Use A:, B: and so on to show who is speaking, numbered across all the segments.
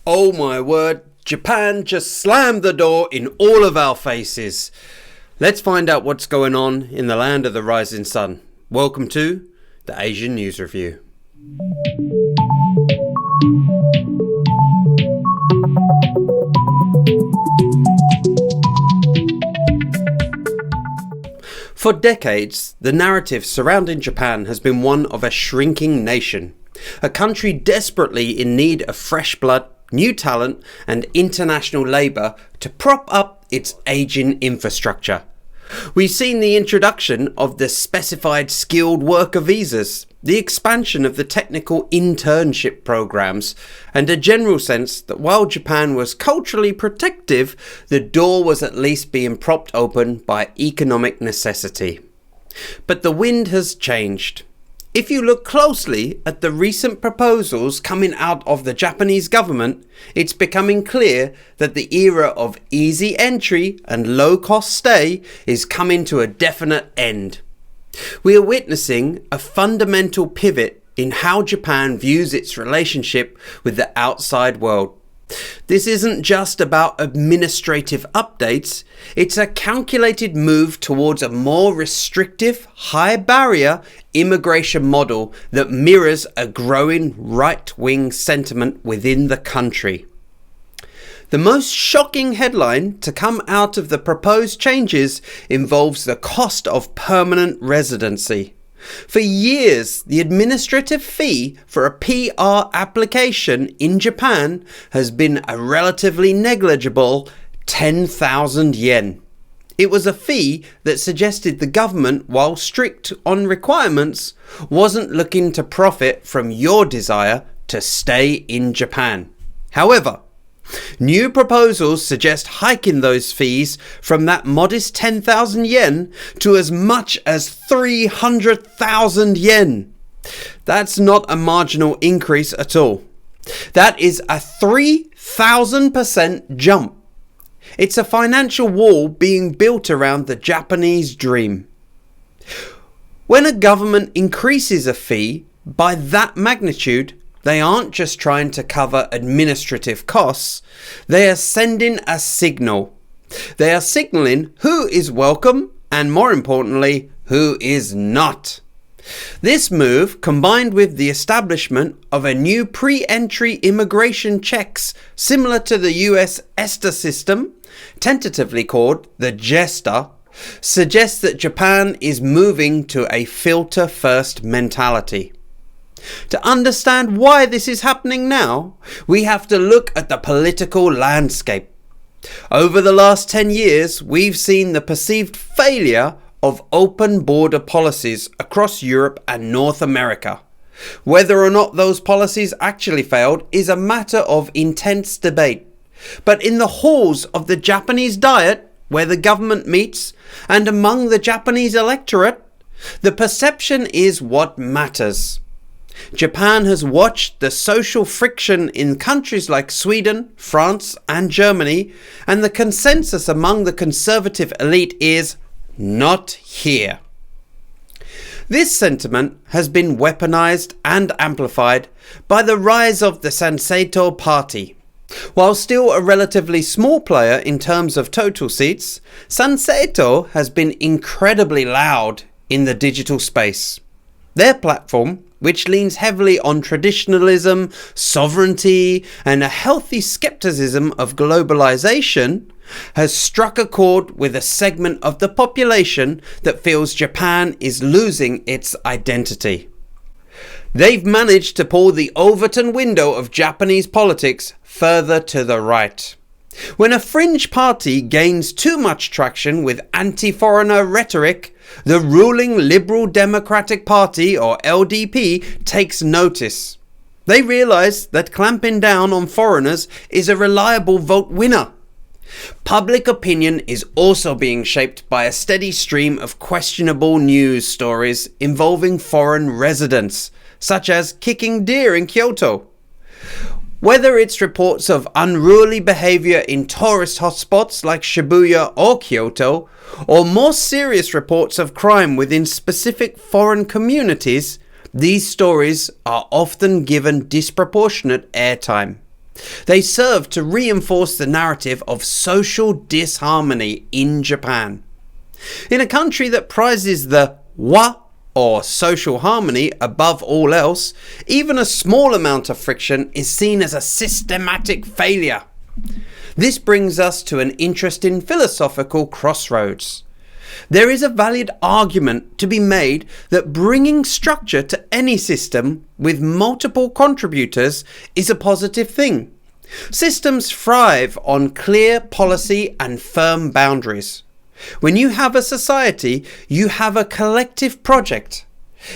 A: Oh my word, Japan just slammed the door in all of our faces. Let's find out what's going on in the land of the rising sun. Welcome to the Asian News Review. For decades, the narrative surrounding Japan has been one of a shrinking nation, a country desperately in need of fresh blood, new talent and international labour to prop up its ageing infrastructure. We've seen the introduction of the specified skilled worker visas, the expansion of the technical internship programs, and a general sense that while Japan was culturally protective, the door was at least being propped open by economic necessity. But the wind has changed. If you look closely at the recent proposals coming out of the Japanese government, it's becoming clear that the era of easy entry and low-cost stay is coming to a definite end. We are witnessing a fundamental pivot in how Japan views its relationship with the outside world. This isn't just about administrative updates, it's a calculated move towards a more restrictive, high-barrier immigration model that mirrors a growing right-wing sentiment within the country. The most shocking headline to come out of the proposed changes involves the cost of permanent residency. For years, the administrative fee for a PR application in Japan has been a relatively negligible 10,000 yen. It was a fee that suggested the government, while strict on requirements, wasn't looking to profit from your desire to stay in Japan. However, new proposals suggest hiking those fees from that modest 10,000 yen to as much as 300,000 yen. That's not a marginal increase at all. That is a 3,000% jump. It's a financial wall being built around the Japanese dream. When a government increases a fee by that magnitude, they aren't just trying to cover administrative costs, they are sending a signal. They are signalling who is welcome and, more importantly, who is not. This move, combined with the establishment of a new pre-entry immigration checks similar to the US ESTA system, tentatively called the JESTA, suggests that Japan is moving to a filter-first mentality. To understand why this is happening now, we have to look at the political landscape. Over the last 10 years, we've seen the perceived failure of open border policies across Europe and North America. Whether or not those policies actually failed is a matter of intense debate. But in the halls of the Japanese Diet, where the government meets, and among the Japanese electorate, the perception is what matters. Japan has watched the social friction in countries like Sweden, France and Germany, and the consensus among the conservative elite is not here. This sentiment has been weaponized and amplified by the rise of the Sanseitou party. While still a relatively small player in terms of total seats, Sanseitou has been incredibly loud in the digital space. Their platform, which leans heavily on traditionalism, sovereignty, and a healthy skepticism of globalization, has struck a chord with a segment of the population that feels Japan is losing its identity. They've managed to pull the Overton window of Japanese politics further to the right. When a fringe party gains too much traction with anti-foreigner rhetoric, the ruling Liberal Democratic Party, or LDP, takes notice. They realise that clamping down on foreigners is a reliable vote winner. Public opinion is also being shaped by a steady stream of questionable news stories involving foreign residents, such as kicking deer in Kyoto. Whether it's reports of unruly behaviour in tourist hotspots like Shibuya or Kyoto, or more serious reports of crime within specific foreign communities, these stories are often given disproportionate airtime. They serve to reinforce the narrative of social disharmony in Japan. In a country that prizes the wa, or social harmony, above all else, even a small amount of friction is seen as a systematic failure. This brings us to an interesting philosophical crossroads. There is a valid argument to be made that bringing structure to any system with multiple contributors is a positive thing. Systems thrive on clear policy and firm boundaries. When you have a society, you have a collective project.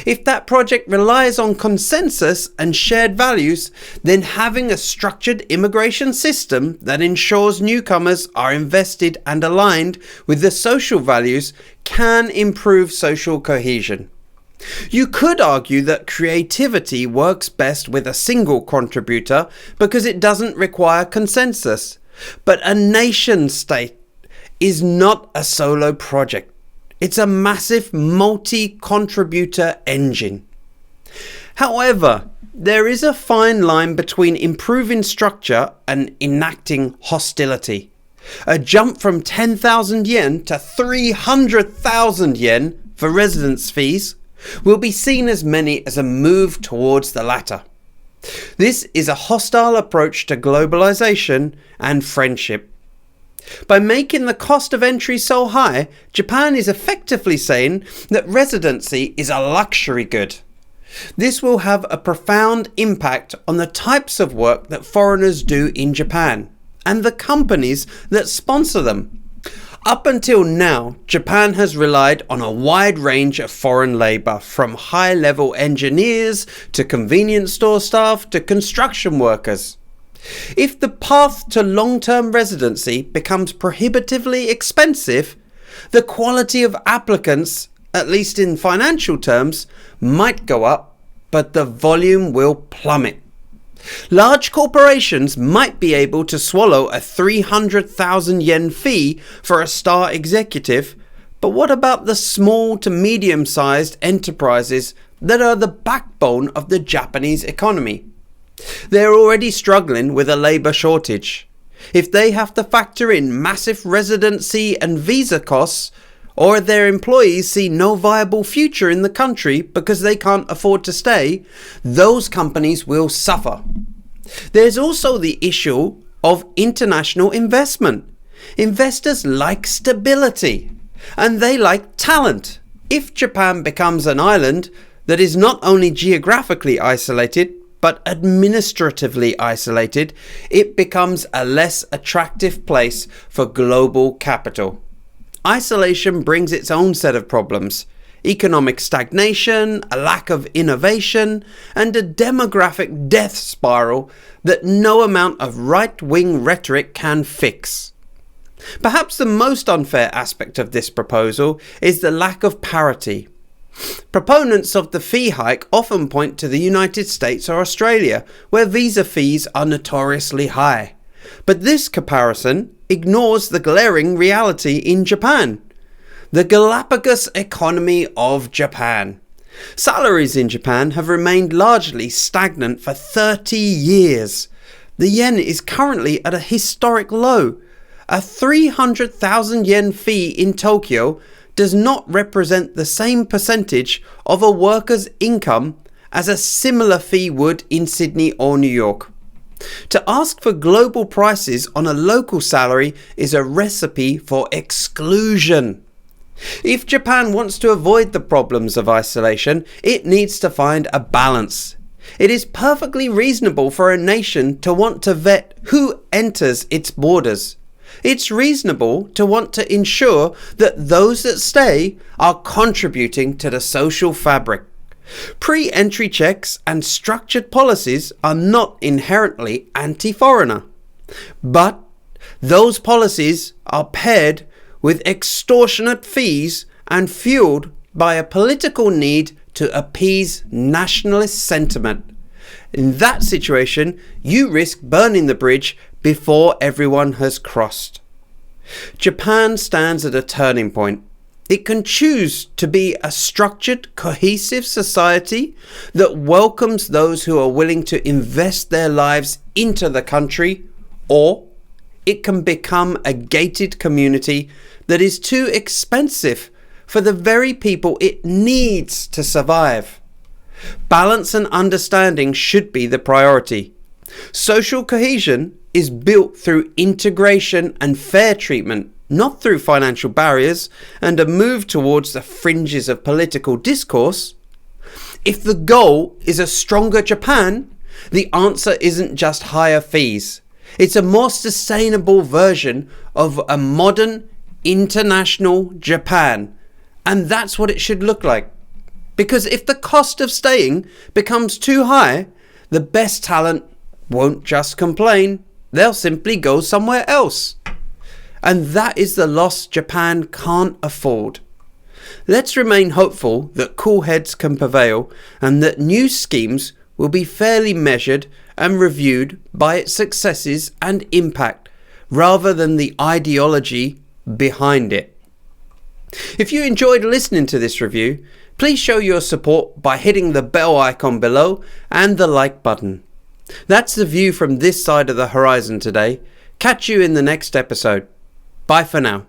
A: If that project relies on consensus and shared values, then having a structured immigration system that ensures newcomers are invested and aligned with the social values can improve social cohesion. You could argue that creativity works best with a single contributor because it doesn't require consensus, but a nation state is not a solo project. It's a massive multi-contributor engine. However, there is a fine line between improving structure and enacting hostility. A jump from 10,000 yen to 300,000 yen for residence fees will be seen as many as a move towards the latter. This is a hostile approach to globalization and friendship. By making the cost of entry so high, Japan is effectively saying that residency is a luxury good. This will have a profound impact on the types of work that foreigners do in Japan and the companies that sponsor them. Up until now, Japan has relied on a wide range of foreign labour, from high-level engineers to convenience store staff to construction workers. If the path to long-term residency becomes prohibitively expensive, the quality of applicants, at least in financial terms, might go up, but the volume will plummet. Large corporations might be able to swallow a 300,000 yen fee for a star executive, but what about the small to medium-sized enterprises that are the backbone of the Japanese economy? They're already struggling with a labour shortage. If they have to factor in massive residency and visa costs, or their employees see no viable future in the country because they can't afford to stay, those companies will suffer. There's also the issue of international investment. Investors like stability, and they like talent. If Japan becomes an island that is not only geographically isolated, but administratively isolated, it becomes a less attractive place for global capital. Isolation brings its own set of problems: economic stagnation, a lack of innovation, and a demographic death spiral that no amount of right-wing rhetoric can fix. Perhaps the most unfair aspect of this proposal is the lack of parity. Proponents of the fee hike often point to the United States or Australia, where visa fees are notoriously high. But this comparison ignores the glaring reality in Japan. The Galapagos economy of Japan. Salaries in Japan have remained largely stagnant for 30 years. The yen is currently at a historic low. A 300,000 yen fee in Tokyo does not represent the same percentage of a worker's income as a similar fee would in Sydney or New York. To ask for global prices on a local salary is a recipe for exclusion. If Japan wants to avoid the problems of isolation, it needs to find a balance. It is perfectly reasonable for a nation to want to vet who enters its borders. It's reasonable to want to ensure that those that stay are contributing to the social fabric. Pre-entry checks and structured policies are not inherently anti-foreigner, but those policies are paired with extortionate fees and fueled by a political need to appease nationalist sentiment. In that situation, you risk burning the bridge before everyone has crossed. Japan stands at a turning point. It can choose to be a structured, cohesive society that welcomes those who are willing to invest their lives into the country, or it can become a gated community that is too expensive for the very people it needs to survive. Balance and understanding should be the priority. Social cohesion is built through integration and fair treatment, not through financial barriers and a move towards the fringes of political discourse. If the goal is a stronger Japan, the answer isn't just higher fees. It's a more sustainable version of a modern, international Japan. And that's what it should look like. Because if the cost of staying becomes too high, the best talent won't just complain, they'll simply go somewhere else. And that is the loss Japan can't afford. Let's remain hopeful that cool heads can prevail and that new schemes will be fairly measured and reviewed by its successes and impact rather than the ideology behind it. If you enjoyed listening to this review, please show your support by hitting the bell icon below and the like button. That's the view from this side of the horizon today. Catch you in the next episode. Bye for now.